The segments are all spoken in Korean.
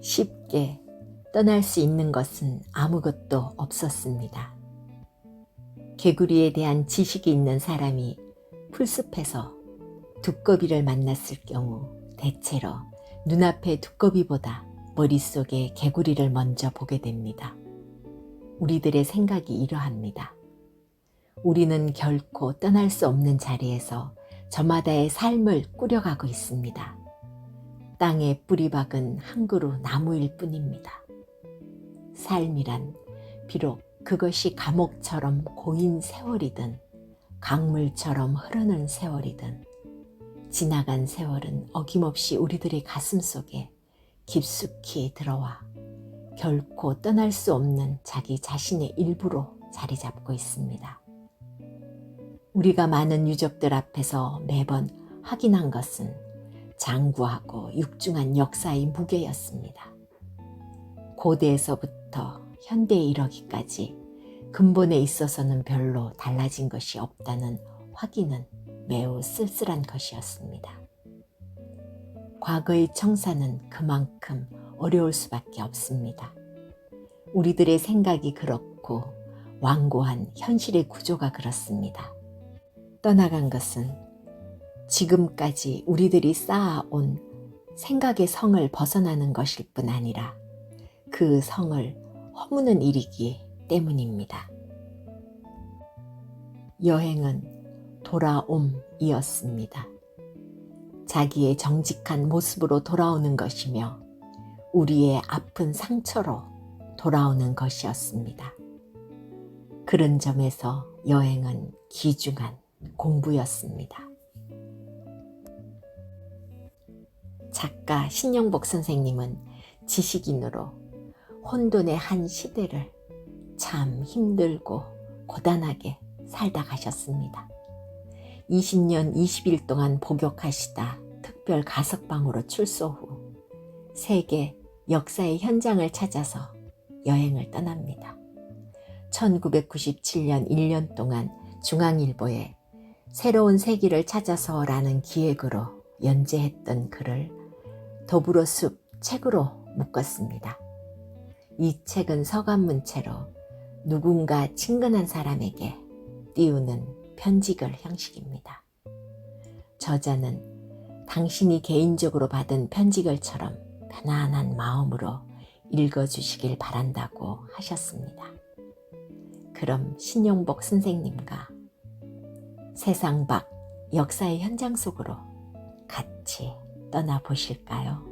쉽게 떠날 수 있는 것은 아무것도 없었습니다. 개구리에 대한 지식이 있는 사람이 풀숲에서 두꺼비를 만났을 경우 대체로 눈앞의 두꺼비보다 머릿속에 개구리를 먼저 보게 됩니다. 우리들의 생각이 이러합니다. 우리는 결코 떠날 수 없는 자리에서 저마다의 삶을 꾸려가고 있습니다. 땅에 뿌리 박은 한 그루 나무일 뿐입니다. 삶이란 비록 그것이 감옥처럼 고인 세월이든 강물처럼 흐르는 세월이든 지나간 세월은 어김없이 우리들의 가슴 속에 깊숙이 들어와 결코 떠날 수 없는 자기 자신의 일부로 자리 잡고 있습니다. 우리가 많은 유적들 앞에서 매번 확인한 것은 장구하고 육중한 역사의 무게였습니다. 고대에서부터 현대에 이르기까지 근본에 있어서는 별로 달라진 것이 없다는 확인은 매우 쓸쓸한 것이었습니다. 과거의 청산은 그만큼 어려울 수밖에 없습니다. 우리들의 생각이 그렇고 완고한 현실의 구조가 그렇습니다. 떠나간 것은 지금까지 우리들이 쌓아온 생각의 성을 벗어나는 것일 뿐 아니라 그 성을 허무는 일이기 때문입니다. 여행은 돌아옴이었습니다. 자기의 정직한 모습으로 돌아오는 것이며 우리의 아픈 상처로 돌아오는 것이었습니다. 그런 점에서 여행은 귀중한 공부였습니다. 작가 신영복 선생님은 지식인으로 혼돈의 한 시대를 참 힘들고 고단하게 살다 가셨습니다. 20년 20일 동안 복역하시다 특별 가석방으로 출소 후 세계 역사의 현장을 찾아서 여행을 떠납니다. 1997년 1년 동안 중앙일보에 새로운 세기를 찾아서라는 기획으로 연재했던 글을 더불어 숲 책으로 묶었습니다. 이 책은 서간문체로 누군가 친근한 사람에게 띄우는 편지글 형식입니다. 저자는 당신이 개인적으로 받은 편지글처럼 편안한 마음으로 읽어주시길 바란다고 하셨습니다. 그럼 신영복 선생님과 세상 밖 역사의 현장 속으로 같이 떠나보실까요?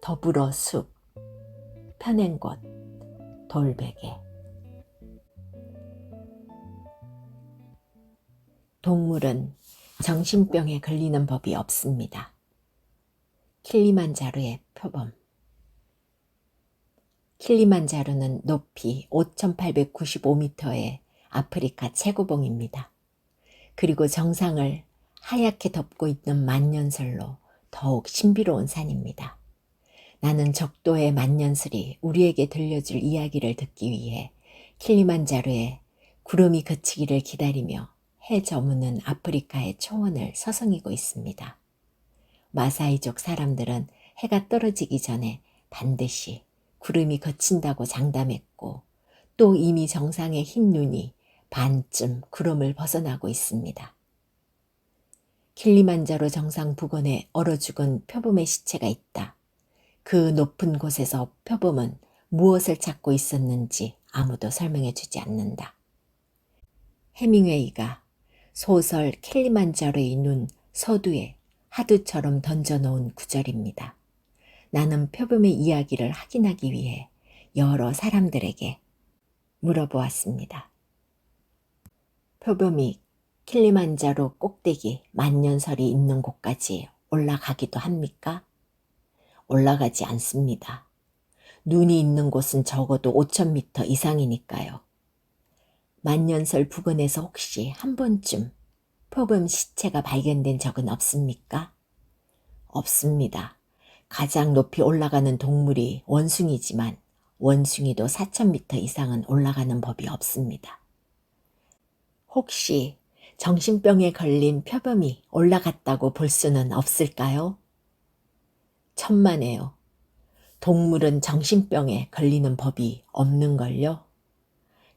더불어 숲, 펴낸 곳, 돌베개. 동물은 정신병에 걸리는 법이 없습니다. 킬리만자로의 표범. 킬리만자로는 높이 5,895m의 아프리카 최고봉입니다. 그리고 정상을 하얗게 덮고 있는 만년설로 더욱 신비로운 산입니다. 나는 적도의 만년설이 우리에게 들려줄 이야기를 듣기 위해 킬리만자로에 구름이 그치기를 기다리며 해 저무는 아프리카의 초원을 서성이고 있습니다. 마사이족 사람들은 해가 떨어지기 전에 반드시 구름이 걷힌다고 장담했고 또 이미 정상의 흰 눈이 반쯤 구름을 벗어나고 있습니다. 킬리만자로 정상 부근에 얼어 죽은 표범의 시체가 있다. 그 높은 곳에서 표범은 무엇을 찾고 있었는지 아무도 설명해 주지 않는다. 해밍웨이가 소설 킬리만자로의 눈 서두에 하두처럼 던져놓은 구절입니다. 나는 표범의 이야기를 확인하기 위해 여러 사람들에게 물어보았습니다. 표범이 킬리만자로 꼭대기 만년설이 있는 곳까지 올라가기도 합니까? 올라가지 않습니다. 눈이 있는 곳은 적어도 5,000m 이상이니까요. 만년설 부근에서 혹시 한 번쯤 표범 시체가 발견된 적은 없습니까? 없습니다. 가장 높이 올라가는 동물이 원숭이지만 원숭이도 4,000m 이상은 올라가는 법이 없습니다. 혹시 정신병에 걸린 표범이 올라갔다고 볼 수는 없을까요? 천만에요. 동물은 정신병에 걸리는 법이 없는걸요?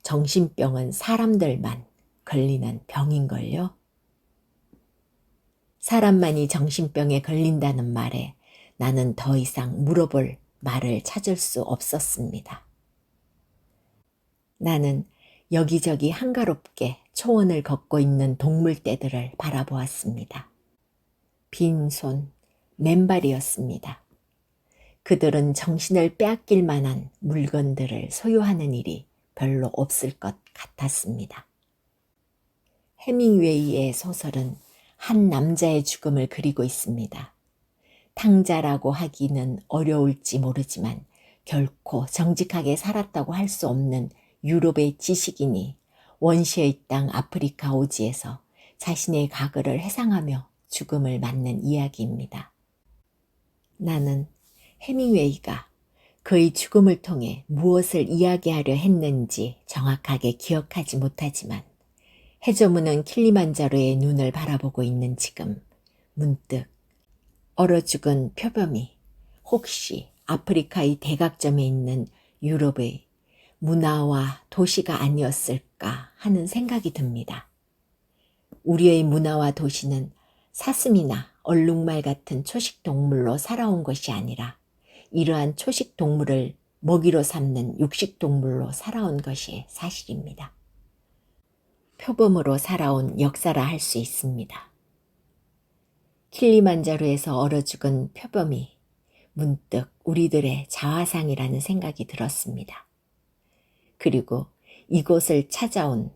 정신병은 사람들만 걸리는 병인걸요? 사람만이 정신병에 걸린다는 말에 나는 더 이상 물어볼 말을 찾을 수 없었습니다. 나는 여기저기 한가롭게 초원을 걷고 있는 동물떼들을 바라보았습니다. 빈손, 맨발이었습니다. 그들은 정신을 빼앗길 만한 물건들을 소유하는 일이 별로 없을 것 같았습니다. 해밍웨이의 소설은 한 남자의 죽음을 그리고 있습니다. 탕자라고 하기는 어려울지 모르지만 결코 정직하게 살았다고 할 수 없는 유럽의 지식인이 원시의 땅 아프리카 오지에서 자신의 과거를 회상하며 죽음을 맞는 이야기입니다. 나는 해밍웨이가 그의 죽음을 통해 무엇을 이야기하려 했는지 정확하게 기억하지 못하지만 해저문은 킬리만자로의 눈을 바라보고 있는 지금 문득 얼어 죽은 표범이 혹시 아프리카의 대각점에 있는 유럽의 문화와 도시가 아니었을까 하는 생각이 듭니다. 우리의 문화와 도시는 사슴이나 얼룩말 같은 초식동물로 살아온 것이 아니라 이러한 초식동물을 먹이로 삼는 육식동물로 살아온 것이 사실입니다. 표범으로 살아온 역사라 할 수 있습니다. 킬리만자로에서 얼어 죽은 표범이 문득 우리들의 자화상이라는 생각이 들었습니다. 그리고 이곳을 찾아온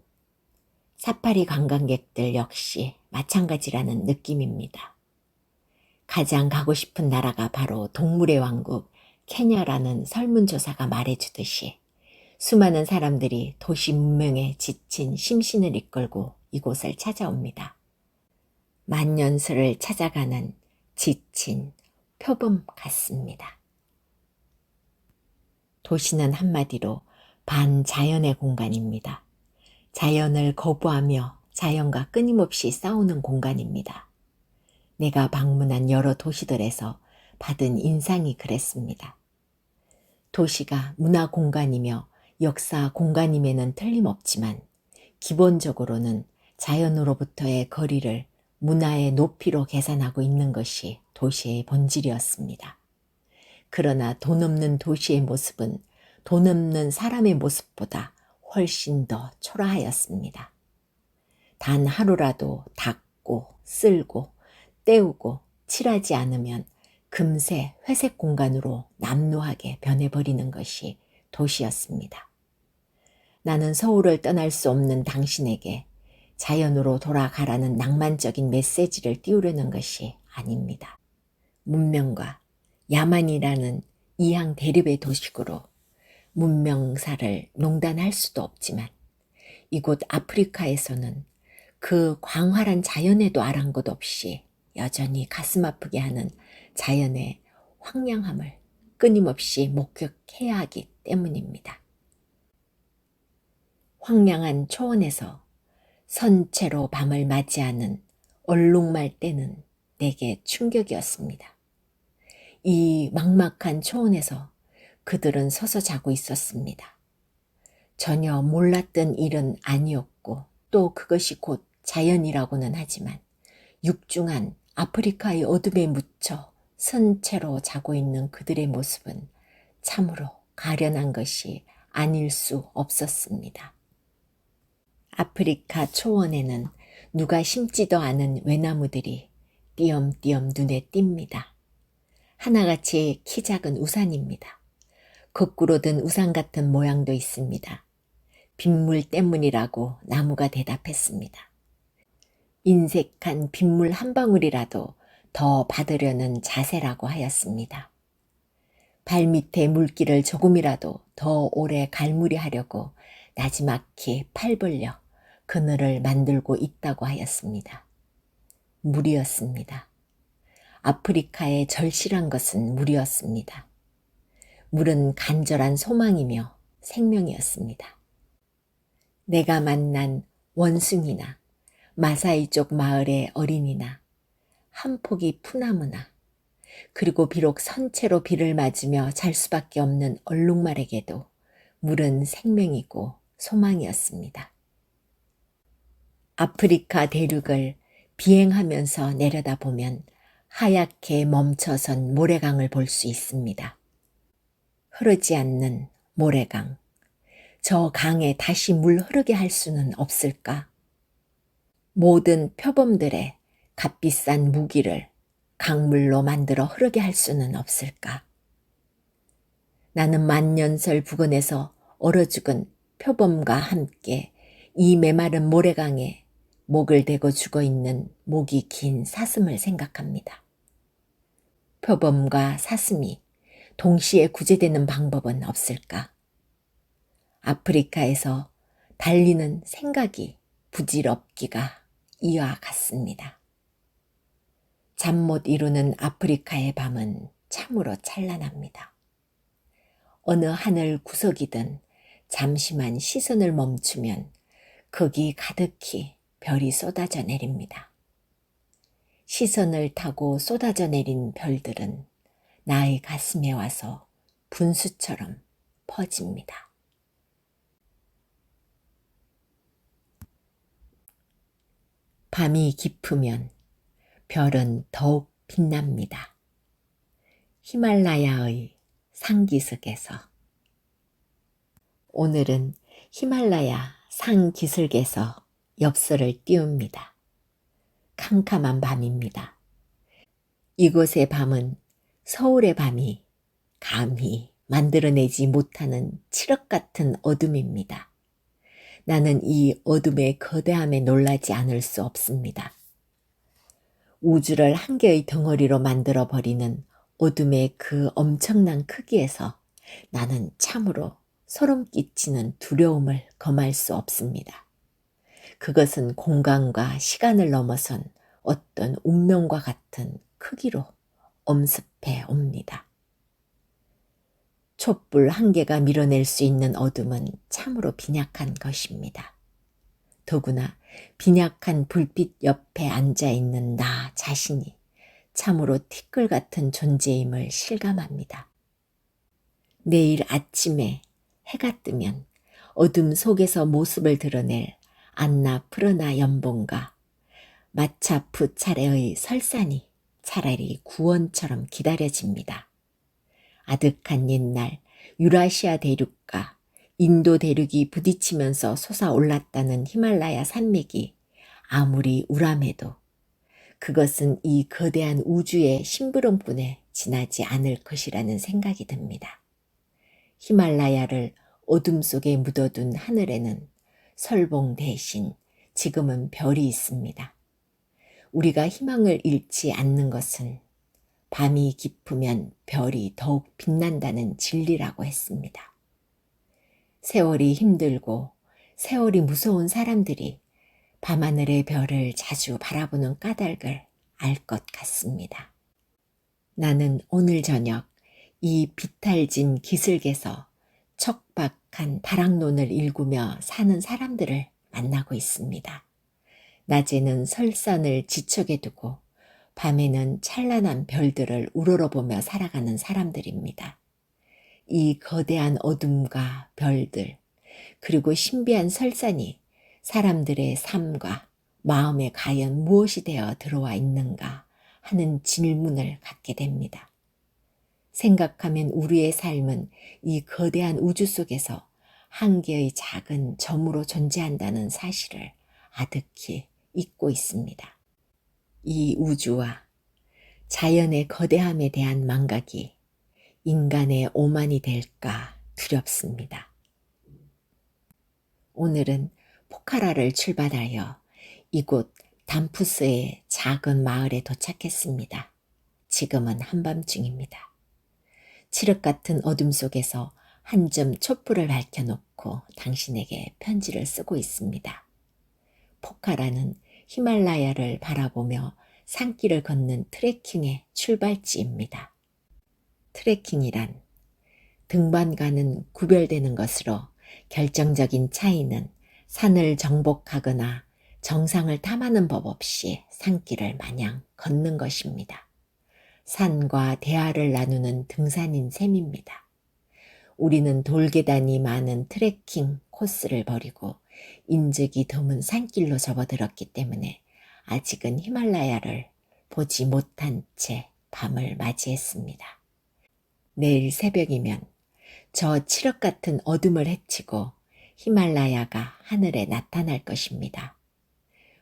사파리 관광객들 역시 마찬가지라는 느낌입니다. 가장 가고 싶은 나라가 바로 동물의 왕국 케냐라는 설문조사가 말해주듯이 수많은 사람들이 도시 문명에 지친 심신을 이끌고 이곳을 찾아옵니다. 만년설을 찾아가는 지친 표범 같습니다. 도시는 한마디로 반자연의 공간입니다. 자연을 거부하며 자연과 끊임없이 싸우는 공간입니다. 내가 방문한 여러 도시들에서 받은 인상이 그랬습니다. 도시가 문화 공간이며 역사 공간임에는 틀림없지만 기본적으로는 자연으로부터의 거리를 문화의 높이로 계산하고 있는 것이 도시의 본질이었습니다. 그러나 돈 없는 도시의 모습은 돈 없는 사람의 모습보다 훨씬 더 초라하였습니다. 단 하루라도 닦고 쓸고 때우고 칠하지 않으면 금세 회색 공간으로 남루하게 변해버리는 것이 도시였습니다. 나는 서울을 떠날 수 없는 당신에게 자연으로 돌아가라는 낭만적인 메시지를 띄우려는 것이 아닙니다. 문명과 야만이라는 이항 대립의 도식으로 문명사를 농단할 수도 없지만 이곳 아프리카에서는 그 광활한 자연에도 아랑곳 없이 여전히 가슴 아프게 하는 자연의 황량함을 끊임없이 목격해야 하기 때문입니다. 황량한 초원에서 선체로 밤을 맞이하는 얼룩말 떼는 내게 충격이었습니다. 이 막막한 초원에서 그들은 서서 자고 있었습니다. 전혀 몰랐던 일은 아니었고 또 그것이 곧 자연이라고는 하지만 육중한 아프리카의 어둠에 묻혀 선체로 자고 있는 그들의 모습은 참으로 가련한 것이 아닐 수 없었습니다. 아프리카 초원에는 누가 심지도 않은 외나무들이 띄엄띄엄 눈에 띕니다. 하나같이 키 작은 우산입니다. 거꾸로 든 우산 같은 모양도 있습니다. 빗물 때문이라고 나무가 대답했습니다. 인색한 빗물 한 방울이라도 더 받으려는 자세라고 하였습니다. 발밑에 물기를 조금이라도 더 오래 갈무리 하려고 나지막히 팔 벌려 그늘을 만들고 있다고 하였습니다. 물이었습니다. 아프리카의 절실한 것은 물이었습니다. 물은 간절한 소망이며 생명이었습니다. 내가 만난 원숭이나 마사이 쪽 마을의 어린이나 한 포기 푸나무나 그리고 비록 선체로 비를 맞으며 잘 수밖에 없는 얼룩말에게도 물은 생명이고 소망이었습니다. 아프리카 대륙을 비행하면서 내려다보면 하얗게 멈춰선 모래강을 볼 수 있습니다. 흐르지 않는 모래강. 저 강에 다시 물 흐르게 할 수는 없을까? 모든 표범들의 값비싼 무기를 강물로 만들어 흐르게 할 수는 없을까? 나는 만년설 부근에서 얼어 죽은 표범과 함께 이 메마른 모래강에 목을 대고 죽어 있는 목이 긴 사슴을 생각합니다. 표범과 사슴이 동시에 구제되는 방법은 없을까? 아프리카에서 달리는 생각이 부질없기가 이와 같습니다. 잠 못 이루는 아프리카의 밤은 참으로 찬란합니다. 어느 하늘 구석이든 잠시만 시선을 멈추면 거기 가득히 별이 쏟아져 내립니다. 시선을 타고 쏟아져 내린 별들은 나의 가슴에 와서 분수처럼 퍼집니다. 밤이 깊으면 별은 더욱 빛납니다. 히말라야의 상기슭에서. 오늘은 히말라야 상기슭에서 엽서를 띄웁니다. 캄캄한 밤입니다. 이곳의 밤은 서울의 밤이 감히 만들어내지 못하는 칠흑 같은 어둠입니다. 나는 이 어둠의 거대함에 놀라지 않을 수 없습니다. 우주를 한 개의 덩어리로 만들어버리는 어둠의 그 엄청난 크기에서 나는 참으로 소름 끼치는 두려움을 금할 수 없습니다. 그것은 공간과 시간을 넘어선 어떤 운명과 같은 크기로 엄습해 옵니다. 촛불 한 개가 밀어낼 수 있는 어둠은 참으로 빈약한 것입니다. 더구나 빈약한 불빛 옆에 앉아있는 나 자신이 참으로 티끌 같은 존재임을 실감합니다. 내일 아침에 해가 뜨면 어둠 속에서 모습을 드러낼 안나푸르나 연봉과 마차푸 차례의 설산이 차라리 구원처럼 기다려집니다. 아득한 옛날 유라시아 대륙과 인도 대륙이 부딪히면서 솟아올랐다는 히말라야 산맥이 아무리 우람해도 그것은 이 거대한 우주의 심부름꾼에 지나지 않을 것이라는 생각이 듭니다. 히말라야를 어둠 속에 묻어둔 하늘에는 설봉 대신 지금은 별이 있습니다. 우리가 희망을 잃지 않는 것은 밤이 깊으면 별이 더욱 빛난다는 진리라고 했습니다. 세월이 힘들고 세월이 무서운 사람들이 밤하늘의 별을 자주 바라보는 까닭을 알 것 같습니다. 나는 오늘 저녁 이 비탈진 기슭에서 척박한 다락론을 일구며 사는 사람들을 만나고 있습니다. 낮에는 설산을 지척에 두고 밤에는 찬란한 별들을 우러러보며 살아가는 사람들입니다. 이 거대한 어둠과 별들, 그리고 신비한 설산이 사람들의 삶과 마음에 과연 무엇이 되어 들어와 있는가 하는 질문을 갖게 됩니다. 생각하면 우리의 삶은 이 거대한 우주 속에서 한 개의 작은 점으로 존재한다는 사실을 아득히 잊고 있습니다. 이 우주와 자연의 거대함에 대한 망각이 인간의 오만이 될까 두렵습니다. 오늘은 포카라를 출발하여 이곳 담푸스의 작은 마을에 도착했습니다. 지금은 한밤중입니다. 칠흑 같은 어둠 속에서 한 점 촛불을 밝혀놓고 당신에게 편지를 쓰고 있습니다. 포카라는 히말라야를 바라보며 산길을 걷는 트레킹의 출발지입니다. 트레킹이란 등반과는 구별되는 것으로 결정적인 차이는 산을 정복하거나 정상을 탐하는 법 없이 산길을 마냥 걷는 것입니다. 산과 대화를 나누는 등산인 셈입니다. 우리는 돌계단이 많은 트레킹 코스를 버리고 인적이 드문 산길로 접어들었기 때문에 아직은 히말라야를 보지 못한 채 밤을 맞이했습니다. 내일 새벽이면 저 칠흑 같은 어둠을 헤치고 히말라야가 하늘에 나타날 것입니다.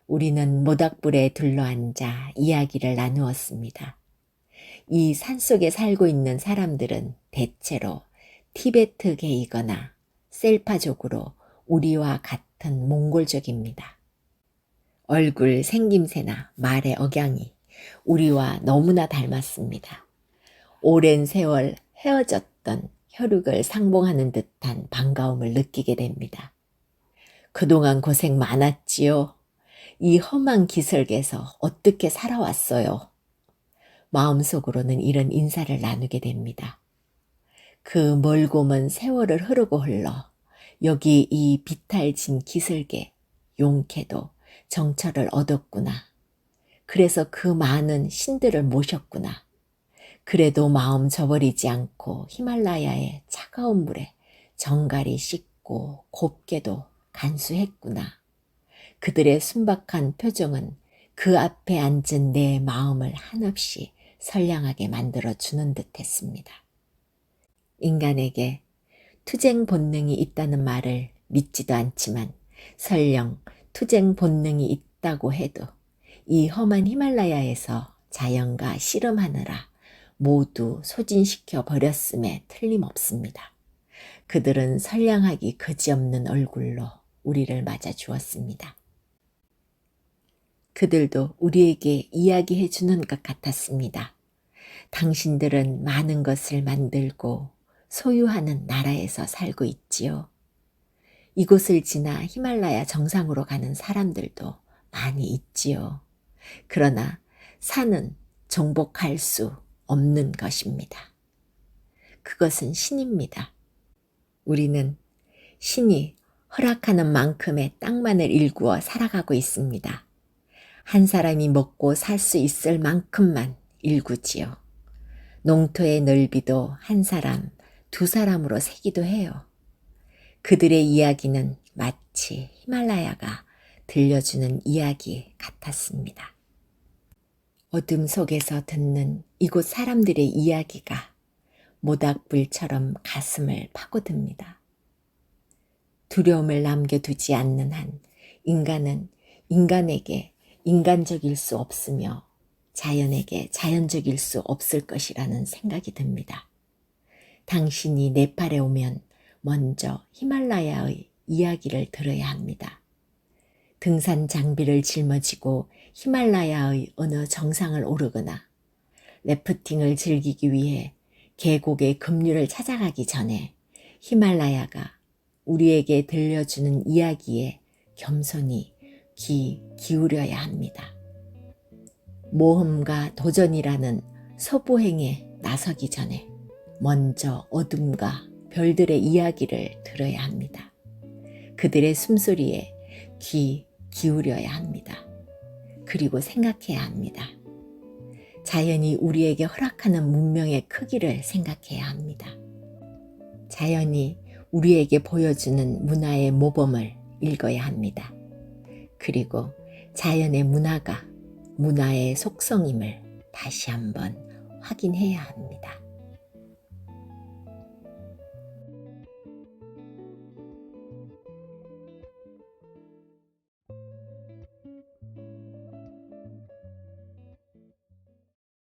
우리는 모닥불에 둘러앉아 이야기를 나누었습니다. 이 산속에 살고 있는 사람들은 대체로 티베트계이거나 셀파족으로 우리와 같은 몽골족입니다. 얼굴 생김새나 말의 억양이 우리와 너무나 닮았습니다. 오랜 세월 헤어졌던 혈육을 상봉하는 듯한 반가움을 느끼게 됩니다. 그동안 고생 많았지요. 이 험한 기슭에서 어떻게 살아왔어요. 마음속으로는 이런 인사를 나누게 됩니다. 그 멀고 먼 세월을 흐르고 흘러 여기 이 비탈진 기슭에 용케도 정처를 얻었구나. 그래서 그 많은 신들을 모셨구나. 그래도 마음 저버리지 않고 히말라야의 차가운 물에 정갈이 씻고 곱게도 간수했구나. 그들의 순박한 표정은 그 앞에 앉은 내 마음을 한없이 선량하게 만들어주는 듯 했습니다. 인간에게 투쟁 본능이 있다는 말을 믿지도 않지만 설령 투쟁 본능이 있다고 해도 이 험한 히말라야에서 자연과 씨름하느라 모두 소진시켜 버렸음에 틀림없습니다. 그들은 선량하기 그지없는 얼굴로 우리를 맞아 주었습니다. 그들도 우리에게 이야기해 주는 것 같았습니다. 당신들은 많은 것을 만들고 소유하는 나라에서 살고 있지요. 이곳을 지나 히말라야 정상으로 가는 사람들도 많이 있지요. 그러나 산은 정복할 수 없는 것입니다. 그것은 신입니다. 우리는 신이 허락하는 만큼의 땅만을 일구어 살아가고 있습니다. 한 사람이 먹고 살 수 있을 만큼만 일구지요. 농토의 넓이도 한 사람, 두 사람으로 세기도 해요. 그들의 이야기는 마치 히말라야가 들려주는 이야기 같았습니다. 어둠 속에서 듣는 이곳 사람들의 이야기가 모닥불처럼 가슴을 파고듭니다. 두려움을 남겨두지 않는 한 인간은 인간에게 인간적일 수 없으며 자연에게 자연적일 수 없을 것이라는 생각이 듭니다. 당신이 네팔에 오면 먼저 히말라야의 이야기를 들어야 합니다. 등산 장비를 짊어지고 히말라야의 어느 정상을 오르거나 래프팅을 즐기기 위해 계곡의 급류를 찾아가기 전에 히말라야가 우리에게 들려주는 이야기에 겸손히 귀 기울여야 합니다. 모험과 도전이라는 소부행에 나서기 전에 먼저 어둠과 별들의 이야기를 들어야 합니다. 그들의 숨소리에 귀 기울여야 합니다. 그리고 생각해야 합니다. 자연이 우리에게 허락하는 문명의 크기를 생각해야 합니다. 자연이 우리에게 보여주는 문화의 모범을 읽어야 합니다. 그리고 자연의 문화가 문화의 속성임을 다시 한번 확인해야 합니다.